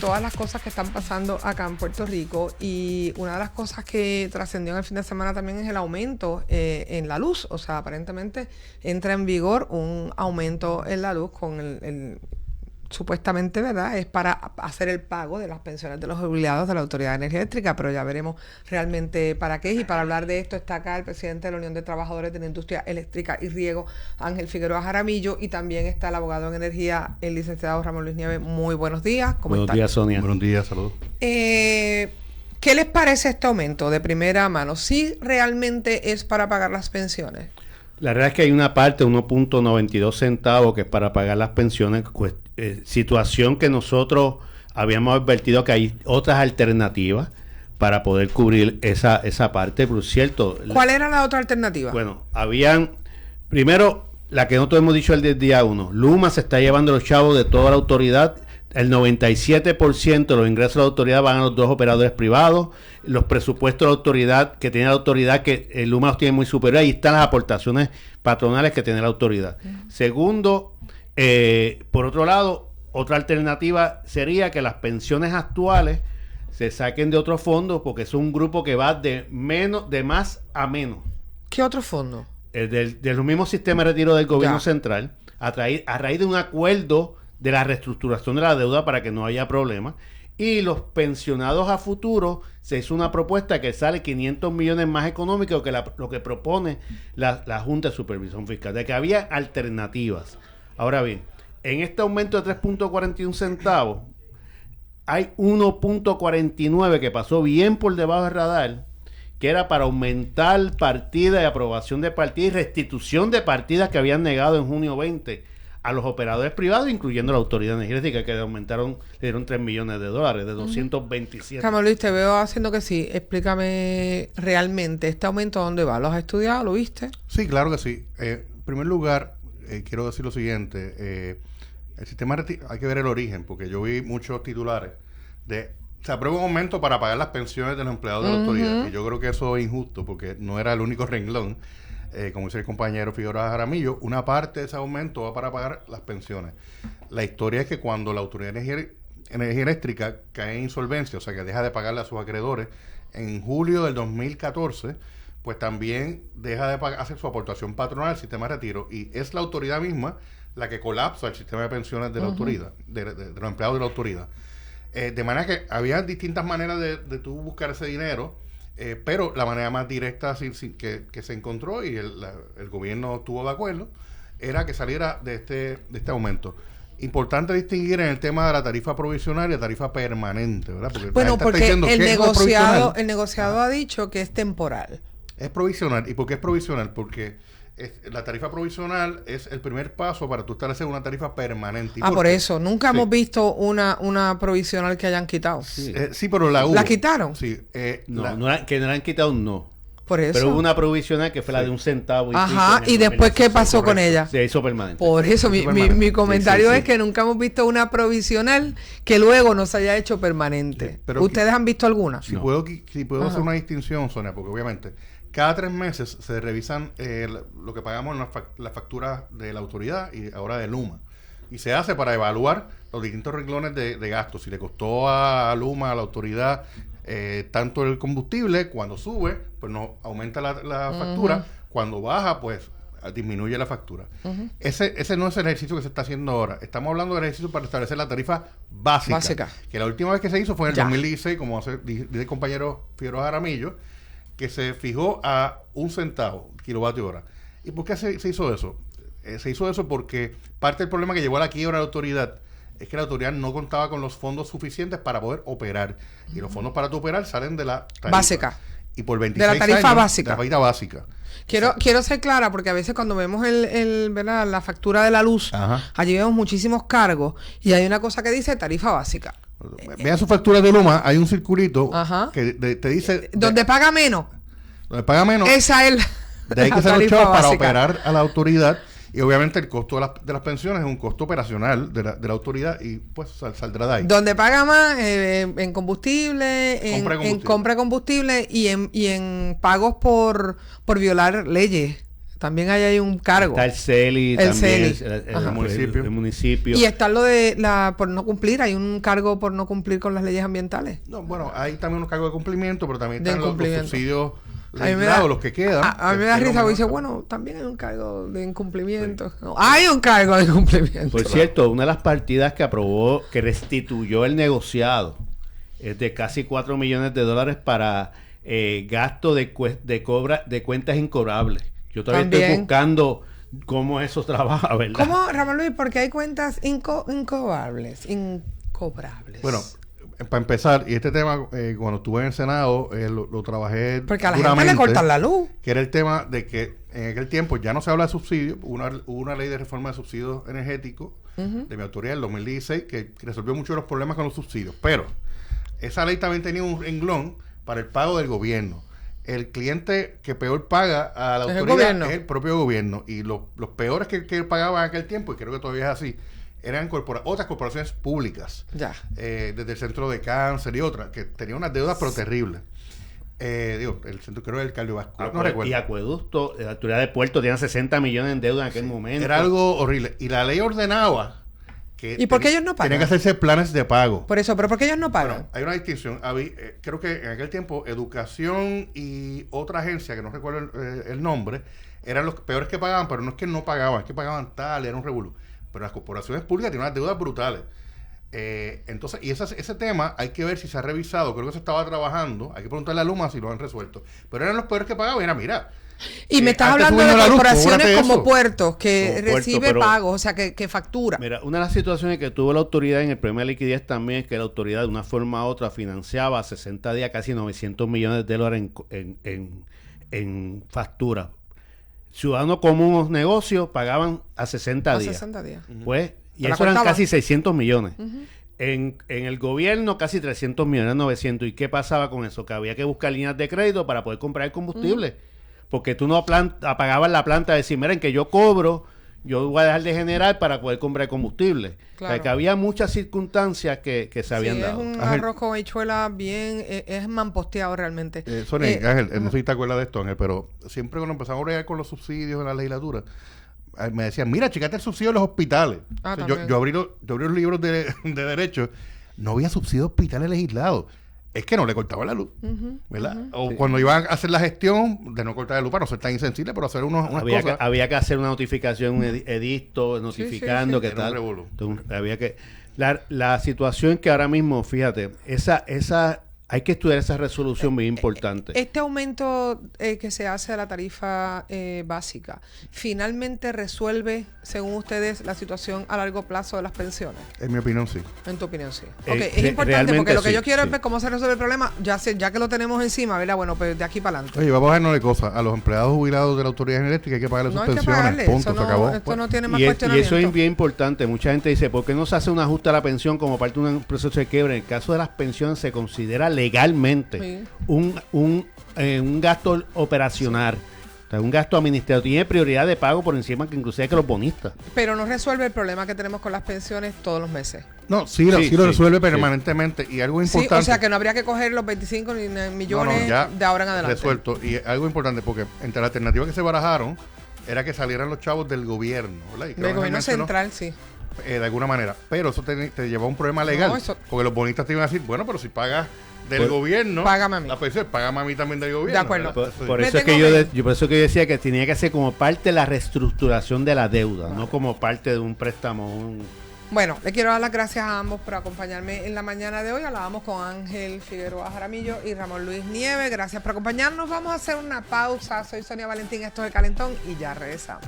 todas las cosas que están pasando acá en Puerto Rico, y una de las cosas que trascendió en el fin de semana también es el aumento en la luz. O sea, aparentemente entra en vigor un aumento en la luz con el supuestamente, ¿verdad?, es para hacer el pago de las pensiones de los jubilados de la Autoridad de Energía Eléctrica, pero ya veremos realmente para qué es. Y para hablar de esto está acá el presidente de la Unión de Trabajadores de la Industria Eléctrica y Riego, Ángel Figueroa Jaramillo, y también está el abogado en energía, el licenciado Ramón Luis Nieves. Muy buenos días. ¿Cómo están? Buenos días, Sonia. Buenos días, saludos. ¿Qué les parece este aumento de primera mano? ¿Sí realmente es para pagar las pensiones? La verdad es que hay una parte, 1.92 centavos, que es para pagar las pensiones, situación que nosotros habíamos advertido que hay otras alternativas para poder cubrir esa parte, pero es cierto. ¿Cuál era la otra alternativa? Bueno, primero, la que nosotros hemos dicho el día 1, Luma se está llevando los chavos de toda la autoridad. El 97% de los ingresos de la autoridad van a los dos operadores privados. Los presupuestos de la autoridad, que tiene la autoridad, que el Luma los tiene muy superior. Ahí están las aportaciones patronales que tiene la autoridad. Segundo, por otro lado, otra alternativa sería que las pensiones actuales se saquen de otros fondos, porque es un grupo que va de más a menos. ¿Qué otro fondo? De los mismos sistemas de retiro del gobierno central, a raíz de un acuerdo de la reestructuración de la deuda para que no haya problemas. Y los pensionados a futuro, se hizo una propuesta que sale 500 millones más económico que lo que propone la Junta de Supervisión Fiscal, de que había alternativas. Ahora bien, en este aumento de 3.41 centavos, hay 1.49 que pasó bien por debajo del radar, que era para aumentar partidas y aprobación de partidas y restitución de partidas que habían negado en junio 20 a los operadores privados, incluyendo la Autoridad Energética, que le dieron $3 millones, de 227. Ramón Luis, te veo haciendo que sí. Explícame realmente, ¿este aumento dónde va? ¿Lo has estudiado? ¿Lo viste? Sí, claro que sí. En primer lugar, quiero decir lo siguiente. El sistema hay que ver el origen, porque yo vi muchos titulares se aprueba un aumento para pagar las pensiones de los empleados de la autoridad, y yo creo que eso es injusto, porque no era el único renglón. Como dice el compañero Figueroa Jaramillo, una parte de ese aumento va para pagar las pensiones. La historia es que cuando la Autoridad de Energía Eléctrica cae en insolvencia, o sea que deja de pagarle a sus acreedores, en julio del 2014, pues también deja de hacer su aportación patronal al sistema de retiro, y es la autoridad misma la que colapsa el sistema de pensiones de la autoridad, de los empleados de la autoridad. De manera que había distintas maneras de tú buscar ese dinero, pero la manera más directa que se encontró, y el gobierno estuvo de acuerdo, era que saliera de este aumento. Importante distinguir en el tema de la tarifa provisional y la tarifa permanente, ¿verdad? Porque el negociado ha dicho que es temporal. Es provisional. ¿Y por qué es provisional? Porque la tarifa provisional es el primer paso para tú establecer una tarifa permanente. Por eso. Nunca hemos visto una provisional que hayan quitado. Sí, pero la hubo. ¿La quitaron? Sí. Que no la han quitado, no. Por eso. Pero hubo una provisional que fue la de un centavo. ¿Y después qué pasó con ella? Se hizo permanente. Por eso, mi comentario es que nunca hemos visto una provisional que luego no se haya hecho permanente. Pero ¿ustedes han visto alguna? Si puedo hacer una distinción, Sonia, porque obviamente cada 3 meses se revisan lo que pagamos en la factura de la autoridad y ahora de Luma. Y se hace para evaluar los distintos renglones de gastos. Si le costó a Luma, a la autoridad, tanto el combustible, cuando sube, pues no aumenta la factura. Cuando baja, pues disminuye la factura. Ese no es el ejercicio que se está haciendo ahora. Estamos hablando del ejercicio para establecer la tarifa básica. Que la última vez que se hizo fue en el 2016, como dice el compañero Figueroa Jaramillo, que se fijó a 1 centavo kilovatio hora. ¿Y por qué se hizo eso? Se hizo eso porque parte del problema que llevó a la quiebra de la autoridad es que la autoridad no contaba con los fondos suficientes para poder operar. Y los fondos para operar salen de la tarifa básica. Y por 26 de la tarifa años, básica. De la tarifa básica. Quiero ser clara, porque a veces cuando vemos ¿verdad?, la factura de la luz, allí vemos muchísimos cargos y hay una cosa que dice tarifa básica. Vean su factura de Luma, hay un circulito que te dice... Donde paga menos. Donde paga menos. Esa es de ahí que se los chavos para operar a la autoridad. Y obviamente el costo de las pensiones es un costo operacional de la autoridad, y pues saldrá de ahí. Donde paga más en combustible, en compra de combustible y en pagos por violar leyes También hay un cargo. Está el CELI, El también CELI. el municipio. Y está lo de por no cumplir, hay un cargo por no cumplir con las leyes ambientales. No, bueno, hay también unos cargos de cumplimiento, pero también están los subsidios a mí me da, los que quedan. A mí me da risa porque dice, bueno, también hay un cargo de incumplimiento. Sí. No, hay un cargo de incumplimiento. Por cierto, una de las partidas que aprobó, que restituyó el negociado, es de casi $4 millones para gasto de cuentas incobrables. Yo todavía estoy buscando cómo eso trabaja, ¿verdad? ¿Cómo, Ramón Luis? Porque hay cuentas incobrables. Bueno, para empezar, y este tema, cuando estuve en el Senado, lo trabajé porque a la gente le cortan la luz. Que era el tema de que en aquel tiempo ya no se habla de subsidios. Hubo una ley de reforma de subsidios energéticos de mi autoría del 2016 que resolvió muchos de los problemas con los subsidios. Pero esa ley también tenía un renglón para el pago del gobierno. El cliente que peor paga a la autoridad es el propio gobierno. Y los peores que pagaban en aquel tiempo, y creo que todavía es así, eran otras corporaciones públicas. Ya. Desde el Centro de Cáncer y otras, que tenían unas deudas pero terribles. El centro, creo, del cardiovascular, no recuerdo. Y Acueducto, la autoridad de Puerto, tenía 60 millones en deuda en aquel momento. Era algo horrible. Y la ley ordenaba que... ¿Y por qué ellos no pagan? Tenían que hacerse planes de pago. Por eso, ¿pero por qué ellos no pagan? Bueno, hay una distinción. Creo que en aquel tiempo, Educación y otra agencia, que no recuerdo el nombre, eran los peores que pagaban, pero no es que no pagaban, es que pagaban tal, era un revolú. Pero las corporaciones públicas tienen unas deudas brutales. Entonces, y ese tema hay que ver si se ha revisado. Creo que se estaba trabajando. Hay que preguntarle a Luma si lo han resuelto. Pero eran los peores que pagaban. Era, mira. Y me estás hablando de corporaciones como Puertos, que recibe pagos, o sea, que factura. Mira, una de las situaciones que tuvo la autoridad en el problema de liquidez también es que la autoridad de una forma u otra financiaba a 60 días casi $900 millones en factura. Ciudadanos comunes, negocios, pagaban a 60 días. 60 días. Pues, y eso eran casi 600 millones. En el gobierno casi 300 millones, 900. ¿Y qué pasaba con eso? Que había que buscar líneas de crédito para poder comprar el combustible. Porque tú no apagabas la planta de decir, miren, que yo cobro, yo voy a dejar de generar para poder comprar combustible. Claro. O sea, que había muchas circunstancias que se habían dado. Es un arroz con habichuela bien, es mamposteado realmente. Ángel, no sé si te acuerdas de esto, Ángel, pero siempre cuando empezamos a bregar con los subsidios en la legislatura, me decían, mira, checate el subsidio de los hospitales. O sea, yo abrí los libros de derecho, no había subsidio de hospitales legislados. Es que no le cortaba la luz, ¿verdad? O cuando iban a hacer la gestión de no cortar la luz para no ser tan insensible, pero hacer unas cosas. Había que hacer una notificación, un edicto, notificando que tal. Había que... La situación que ahora mismo, fíjate, esa hay que estudiar esa resolución muy importante. Este aumento que se hace a la tarifa básica, ¿finalmente resuelve, según ustedes, la situación a largo plazo de las pensiones? En mi opinión, sí. En tu opinión, sí. Es importante porque lo que yo quiero es ver cómo se resuelve el problema, ya que lo tenemos encima, ¿verdad? Bueno, pues de aquí para adelante. Oye, vamos a vernos de cosas. A los empleados jubilados de la Autoridad Eléctrica hay que pagarle sus pensiones. Punto, se acabó. Esto no tiene más cuestionamiento. Y eso es bien importante. Mucha gente dice, ¿por qué no se hace un ajuste a la pensión como parte de un proceso de quiebra? En el caso de las pensiones se considera legalmente un gasto operacional, o sea, un gasto administrativo, tiene prioridad de pago por encima que inclusive que los bonistas. Pero no resuelve el problema que tenemos con las pensiones todos los meses. No, sí lo resuelve permanentemente. Y algo importante. O sea que no habría que coger los 25 millones de ahora en adelante. Resuelto. Y algo importante, porque entre las alternativas que se barajaron era que salieran los chavos del gobierno, ¿verdad? Del gobierno central, sí. De alguna manera. Pero eso te lleva a un problema legal. Porque los bonistas te iban a decir, bueno, pero si pagas del gobierno, págame a mí. La pensión, págame a mí también del gobierno. De acuerdo. Por eso es que yo decía que tenía que ser como parte de la reestructuración de la deuda, no como parte de un préstamo. Bueno, le quiero dar las gracias a ambos por acompañarme en la mañana de hoy. Hablábamos con Ángel Figueroa Jaramillo y Ramón Luis Nieves. Gracias por acompañarnos. Vamos a hacer una pausa. Soy Sonia Valentín, esto es El Calentón y ya regresamos.